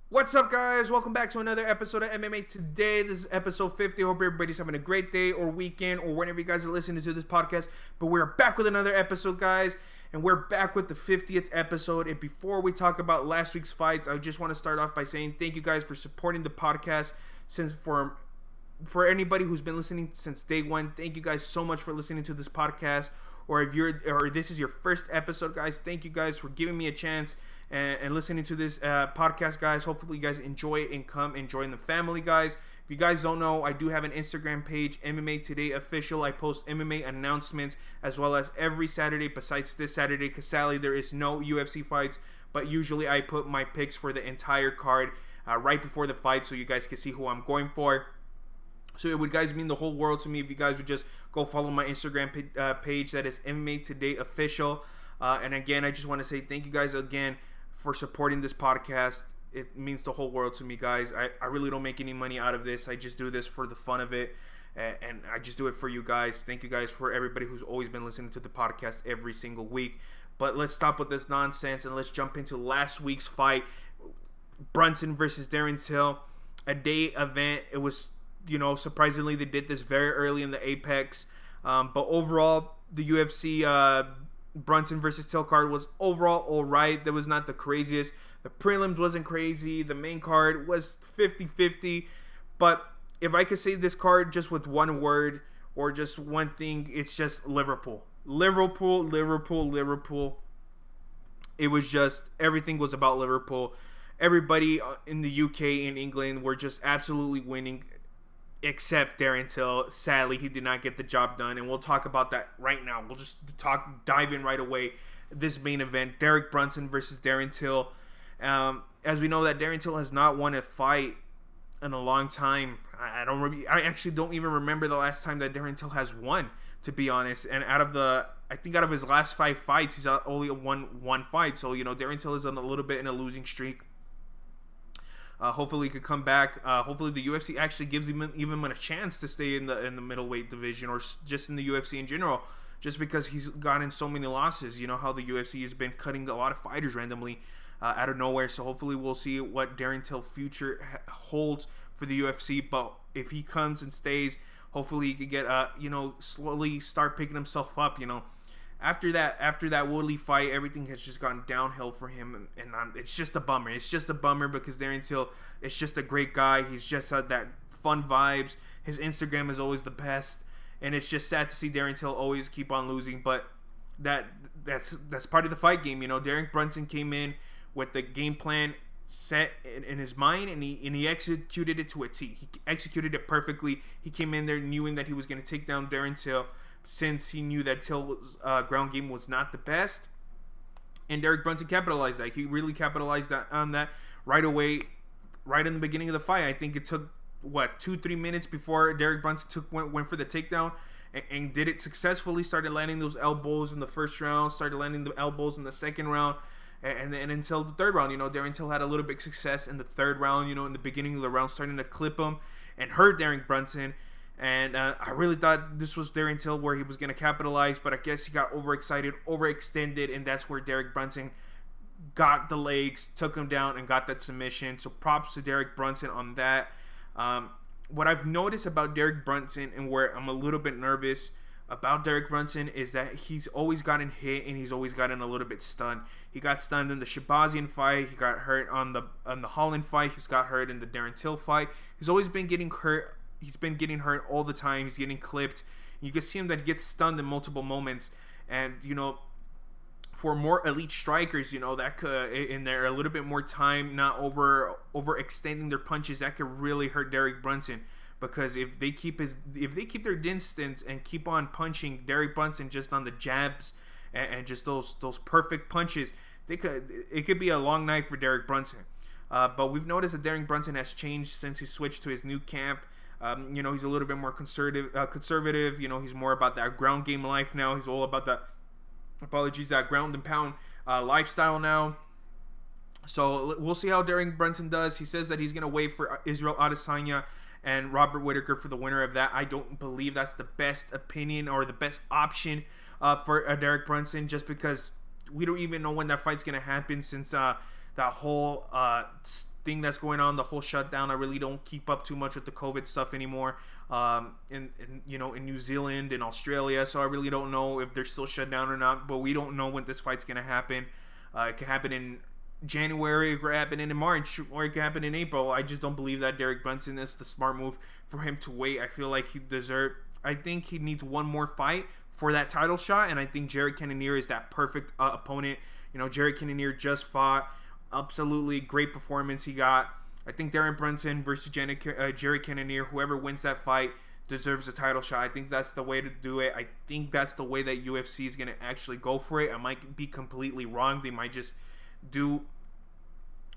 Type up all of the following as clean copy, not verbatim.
What's up, guys? Welcome back to another episode of MMA Today. This is episode 50. I hope everybody's having a great day or weekend or whenever you guys are listening to this podcast. But we're back with another episode, guys. And we're back with the 50th episode. And before we talk about last week's fights, I just want to start off by saying thank you guys for supporting the podcast. For anybody who's been listening since day one, thank you guys so much for listening to this podcast. Or this is your first episode, guys, thank you guys for giving me a chance and listening to this podcast, guys. Hopefully you guys enjoy it and come and join the family, guys. If you guys don't know, I do have an Instagram page, MMA Today Official. I post MMA announcements as well as every Saturday besides this Saturday, because sadly there is no UFC fights, but usually I put my picks for the entire card right before the fight so you guys can see who I'm going for. So it would, guys, mean the whole world to me if you guys would just go follow my Instagram page. That is MMA Today Official. And again, I just want to say thank you guys again for supporting this podcast. It means the whole world to me, guys. I really don't make any money out of this. I just do this for the fun of it. And I just do it for you guys. Thank you guys for everybody who's always been listening to the podcast every single week. But let's stop with this nonsense and let's jump into last week's fight. Brunson versus Till. A day event. It was, surprisingly, they did this very early in the Apex. But overall, the UFC Brunson versus Till card was overall alright. That was not the craziest. The prelims wasn't crazy. The main card was 50-50. But if I could say this card just with one word or just one thing, it's just Liverpool. Liverpool. It was just, everything was about Liverpool. Everybody in the UK and England were just absolutely winning, except Till. Sadly, he did not get the job done, and we'll talk about that right now. We'll just dive in right away. This main event, Derek Brunson versus Till. As we know, that Till has not won a fight in a long time. I actually don't even remember the last time that Till has won, to be honest. And out of his last 5 fights, he's only won one fight. So Till is on a little bit in a losing streak. Hopefully he could come back. Hopefully the UFC actually gives him a chance to stay in the middleweight division or just in the UFC in general, just because he's gotten so many losses. You know how the UFC has been cutting a lot of fighters randomly out of nowhere. So hopefully we'll see what Till future holds for the UFC. But if he comes and stays, hopefully he could get slowly start picking himself up. After that Woodley fight, everything has just gone downhill for him, and it's just a bummer. It's just a bummer because Till is just a great guy. He's just had that fun vibes. His Instagram is always the best, and it's just sad to see Till always keep on losing. But that's part of the fight game. Derek Brunson came in with the game plan set in his mind, and he executed it to a T. He executed it perfectly. He came in there knowing that he was going to take down Till, since he knew that Till's ground game was not the best. And Derek Brunson capitalized that. He really capitalized on that right away, right in the beginning of the fight. I think it took, 2-3 minutes before Derek Brunson went for the takedown and did it successfully. Started landing those elbows in the first round, started landing the elbows in the second round. And until the third round, Till had a little bit of success in the third round, in the beginning of the round, starting to clip him and hurt Derek Brunson. And I really thought this was Till where he was going to capitalize, but I guess he got overexcited, overextended, and that's where Derek Brunson got the legs, took him down, and got that submission. So props to Derek Brunson on that. What I've noticed about Derek Brunson, and where I'm a little bit nervous about Derek Brunson, is that he's always gotten hit and he's always gotten a little bit stunned. He got stunned in the Shabazian fight. He got hurt on the Holland fight. He's got hurt in the Till fight. He's always been getting hurt. He's been getting hurt all the time. He's getting clipped. You can see him that gets stunned in multiple moments. And, for more elite strikers, that could, in there, a little bit more time, not overextending their punches, that could really hurt Derek Brunson. Because if they keep their distance and keep on punching Derek Brunson just on the jabs and just those perfect punches, it could be a long night for Derek Brunson. But we've noticed that Derek Brunson has changed since he switched to his new camp. He's a little bit more conservative. He's more about that ground game life now. He's all about that ground and pound lifestyle now. So we'll see how Derek Brunson does. He says that he's going to wait for Israel Adesanya and Robert Whittaker for the winner of that. I don't believe that's the best opinion or the best option for Derek Brunson, just because we don't even know when that fight's going to happen, since that whole thing that's going on, the whole shutdown. I really don't keep up too much with the COVID stuff anymore. In New Zealand and Australia, so I really don't know if they're still shut down or not. But we don't know when this fight's gonna happen. It could happen in January, it could happen in March, or it could happen in April. I just don't believe that Derek Brunson is the smart move for him to wait. I feel like I think he needs one more fight for that title shot, and I think Jared Cannonier is that perfect opponent. Jared Cannonier just fought. Absolutely great performance he got. I think Derek Brunson versus Jared Cannonier, whoever wins that fight, deserves a title shot. I think that's the way to do it. I think that's the way that UFC is going to actually go for it. I might be completely wrong. They might just do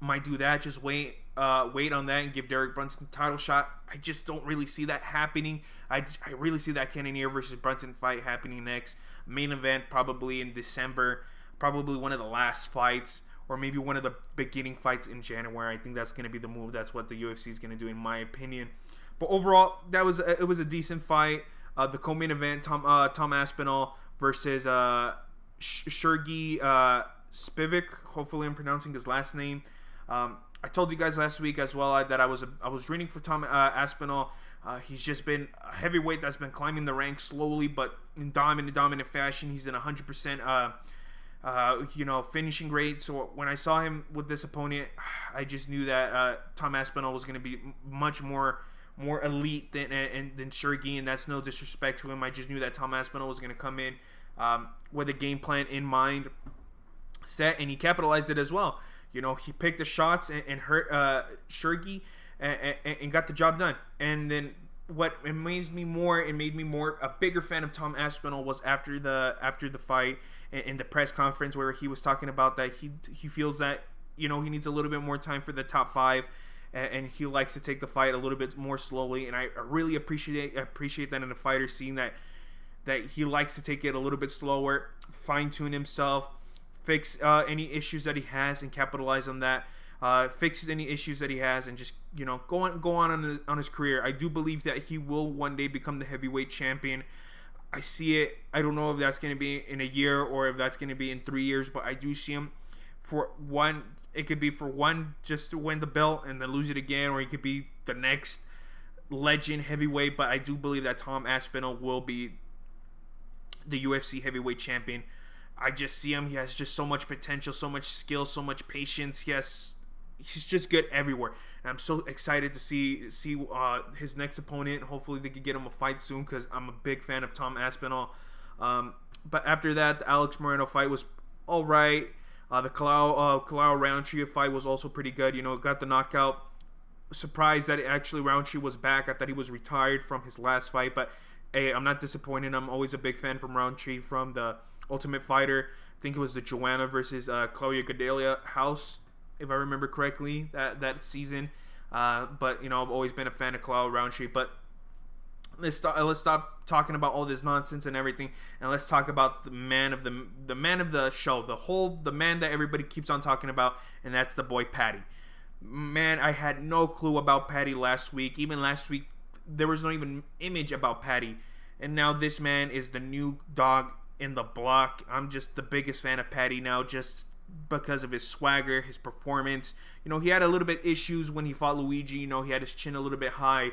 that. Just wait on that and give Derek Brunson the title shot. I just don't really see that happening. I really see that Cannonier versus Brunson fight happening next. Main event probably in December. Probably one of the last fights, or maybe one of the beginning fights in January. I think that's going to be the move. That's what the UFC is going to do, in my opinion. But overall, it was a decent fight. The co-main event, Tom Aspinall versus Sergey Spivak. Hopefully, I'm pronouncing his last name. I told you guys last week as well that I was rooting for Tom Aspinall. He's just been a heavyweight that's been climbing the ranks slowly, but in dominant fashion. He's in 100%. Finishing rate. So when I saw him with this opponent, I just knew that Tom Aspinall was going to be much more elite than Sergey, and that's no disrespect to him. I just knew that Tom Aspinall was going to come in with a game plan in mind set, and he capitalized it as well. He picked the shots and hurt Sergey and got the job done. And then what amazed me more and made me a bigger fan of Tom Aspinall was after the fight in the press conference, where he was talking about that he feels that he needs a little bit more time for the top 5, and he likes to take the fight a little bit more slowly. And I really appreciate that in a fighter, seeing that he likes to take it a little bit slower, fine tune himself, fix any issues that he has and capitalize on that. Fixes any issues that he has, and just go on his career. I do believe that he will one day become the heavyweight champion. I see it. I don't know if that's going to be in a year or if that's going to be in 3 years, but I do see him for one. It could be for one, just to win the belt and then lose it again, or he could be the next legend heavyweight. But I do believe that Tom Aspinall will be the UFC heavyweight champion. I just see him. He has just so much potential, so much skill, so much patience. He's just good everywhere. And I'm so excited to see his next opponent. Hopefully they can get him a fight soon, because I'm a big fan of Tom Aspinall. But after that, the Alex Moreno fight was all right. The Kalao Roundtree fight was also pretty good. Got the knockout. Surprised that actually Roundtree was back. I thought he was retired from his last fight, but hey, I'm not disappointed. I'm always a big fan from Roundtree from the Ultimate Fighter. I think it was the Joanna versus Claudia Gadelha house, if I remember correctly, that season. But I've always been a fan of Kalao Roundtree. But let's stop talking about all this nonsense and everything, and let's talk about the man of the show, the man that everybody keeps on talking about, and that's the boy Paddy. Man, I had no clue about Paddy last week. Even last week, there was no even image about Paddy, and now this man is the new dog in the block. I'm just the biggest fan of Paddy now, just because of his swagger, his performance. He had a little bit issues when he fought Luigi. He had his chin a little bit high.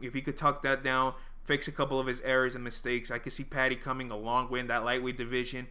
If he could tuck that down, fix a couple of his errors and mistakes, I could see Paddy coming a long way in that lightweight division.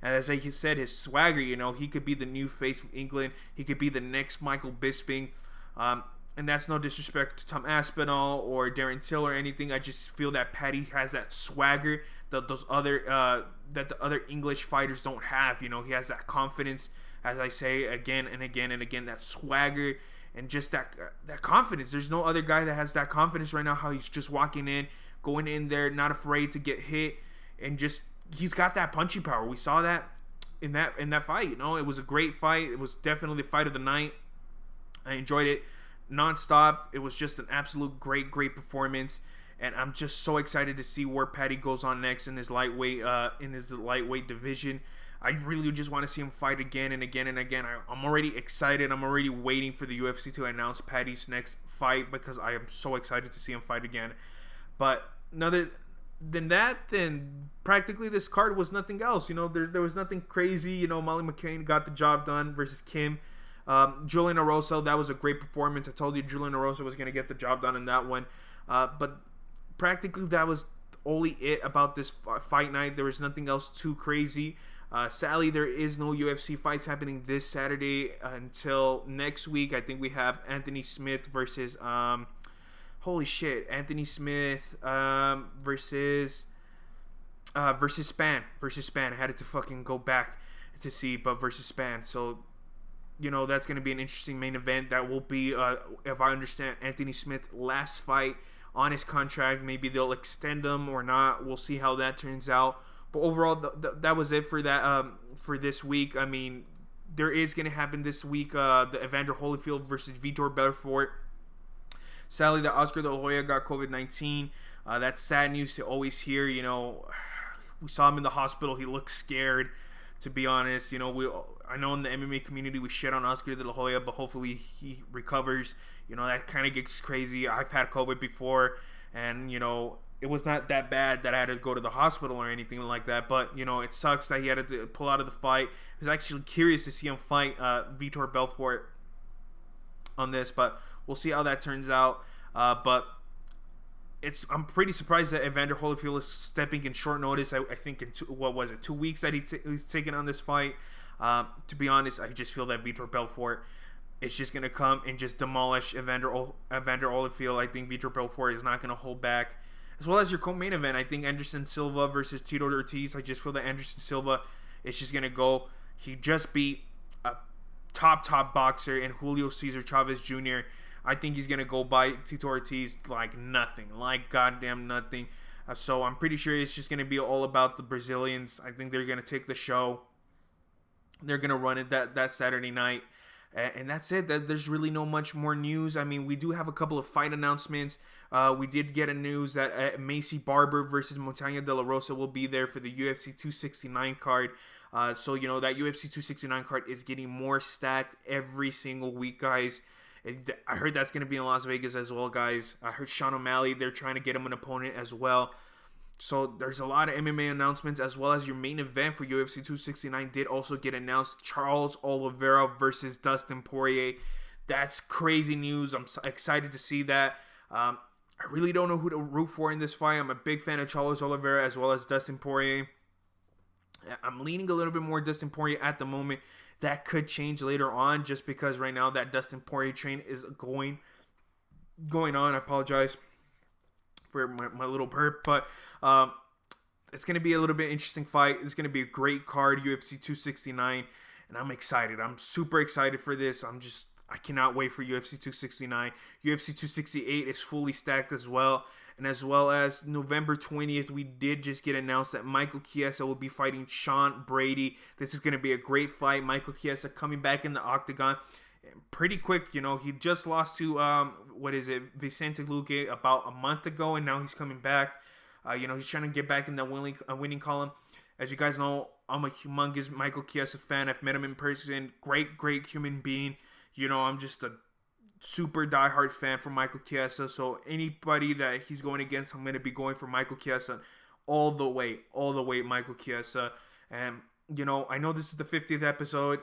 And as I said, his swagger, he could be the new face of England. He could be the next Michael Bisping. And that's no disrespect to Tom Aspinall or Darren Till or anything. I just feel that Paddy has that swagger that the other English fighters don't have. He has that confidence, as I say again and again and again, that swagger and just that confidence. There's no other guy that has that confidence right now. How he's just walking in, going in there, not afraid to get hit, and just he's got that punching power. We saw that in that fight. It was a great fight. It was definitely the fight of the night. I enjoyed it non-stop. It was just an absolute great performance, and I'm just so excited to see where Paddy goes on next in his lightweight division. I really just want to see him fight again and again and again. I'm already excited. I'm already waiting for the UFC to announce Paddy's next fight, because I am so excited to see him fight again. But other than that, then practically this card was nothing else. There was nothing crazy. Molly McCain got the job done versus Kim. Julian Erosa, that was a great performance. I told you Julian Erosa was going to get the job done in that one. But practically that was only it about this fight night. There was nothing else too crazy. Sadly, there is no UFC fights happening this Saturday until next week. I think we have Anthony Smith versus Anthony Smith versus Span. I had to fucking go back to see, but versus Span. So, that's going to be an interesting main event. That will be, if I understand, Anthony Smith's last fight on his contract. Maybe they'll extend him or not. We'll see how that turns out. But overall, that was it for that for this week. I mean, there is going to happen this week the Evander Holyfield versus Vitor Belfort. Sadly, the Oscar De La Hoya got COVID-19. That's sad news to always hear. We saw him in the hospital. He looked scared, to be honest. I know in the MMA community we shit on Oscar De La Hoya, but hopefully he recovers. That kind of gets crazy. I've had COVID before, and it was not that bad that I had to go to the hospital or anything like that. But it sucks that he had to pull out of the fight. I was actually curious to see him fight Vitor Belfort on this, but we'll see how that turns out. But I'm pretty surprised that Evander Holyfield is stepping in short notice. I think in 2 weeks that he's taken on this fight. To be honest, I just feel that Vitor Belfort is just going to come and just demolish Evander Holyfield. I think Vitor Belfort is not going to hold back. As well as your co-main event, I think Anderson Silva versus Tito Ortiz. I just feel that Anderson Silva is just going to go. He just beat a top boxer in Julio Cesar Chavez Jr. I think he's going to go by Tito Ortiz like nothing. Like goddamn nothing. So I'm pretty sure it's just going to be all about the Brazilians. I think they're going to take the show. They're going to run it that Saturday night. And that's it. There's really no much more news. I mean, we do have a couple of fight announcements. We did get a news that Macy Barber versus Montaña de la Rosa will be there for the UFC 269 card. So, that UFC 269 card is getting more stacked every single week, guys. I heard that's going to be in Las Vegas as well, guys. I heard Sean O'Malley, they're trying to get him an opponent as well. So there's a lot of MMA announcements, as well as your main event for UFC 269 did also get announced. Charles Oliveira versus Dustin Poirier. That's crazy news. I'm excited to see that. I really don't know who to root for in this fight. I'm a big fan of Charles Oliveira as well as Dustin Poirier. I'm leaning a little bit more Dustin Poirier at the moment. That could change later on, just because right now that Dustin Poirier train is going on. I apologize for my little burp, but it's going to be a little bit interesting fight. It's going to be a great card, UFC 269, and I'm excited. I'm super excited for this. I cannot wait for UFC 269. UFC 268 is fully stacked as well. And as well as November 20th, we did just get announced that Michael Chiesa will be fighting Sean Brady. This is going to be a great fight. Michael Chiesa coming back in the octagon pretty quick. He just lost to, Vicente Luque about a month ago, and now he's coming back. He's trying to get back in the winning column. As you guys know, I'm a humongous Michael Chiesa fan. I've met him in person. Great human being. I'm just a super diehard fan for Michael Chiesa. So anybody that he's going against, I'm going to be going for Michael Chiesa all the way, Michael Chiesa. And, I know this is the 50th episode.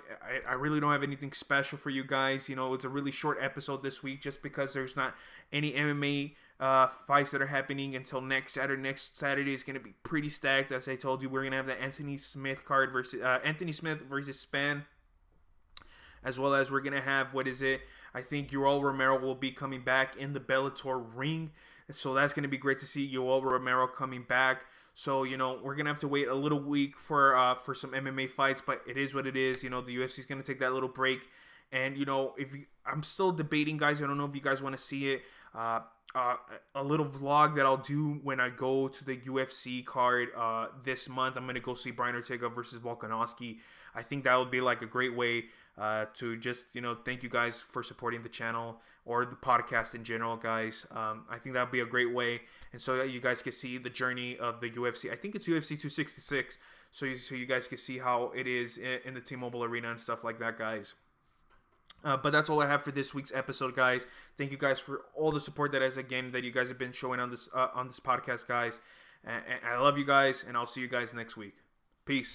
I really don't have anything special for you guys. It's a really short episode this week just because there's not any MMA fights that are happening until next Saturday. Next Saturday is going to be pretty stacked. As I told you, we're going to have the Anthony Smith card versus Anthony Smith versus Span. As well as we're going to have, I think Yoel Romero will be coming back in the Bellator ring. So that's going to be great to see Yoel Romero coming back. So, we're going to have to wait a little week for some MMA fights, but it is what it is. The UFC is going to take that little break. And, I'm still debating, guys. I don't know if you guys want to see it. A little vlog that I'll do when I go to the UFC card this month. I'm going to go see Brian Ortega versus Volkanovski. I think that would be like a great way to just, thank you guys for supporting the channel or the podcast in general, guys. I think that would be a great way. And so that you guys can see the journey of the UFC. I think it's UFC 266. So you guys can see how it is in the T-Mobile Arena and stuff like that, guys. But that's all I have for this week's episode, guys. Thank you guys for all the support that you guys have been showing on this podcast, guys. And I love you guys, and I'll see you guys next week. Peace.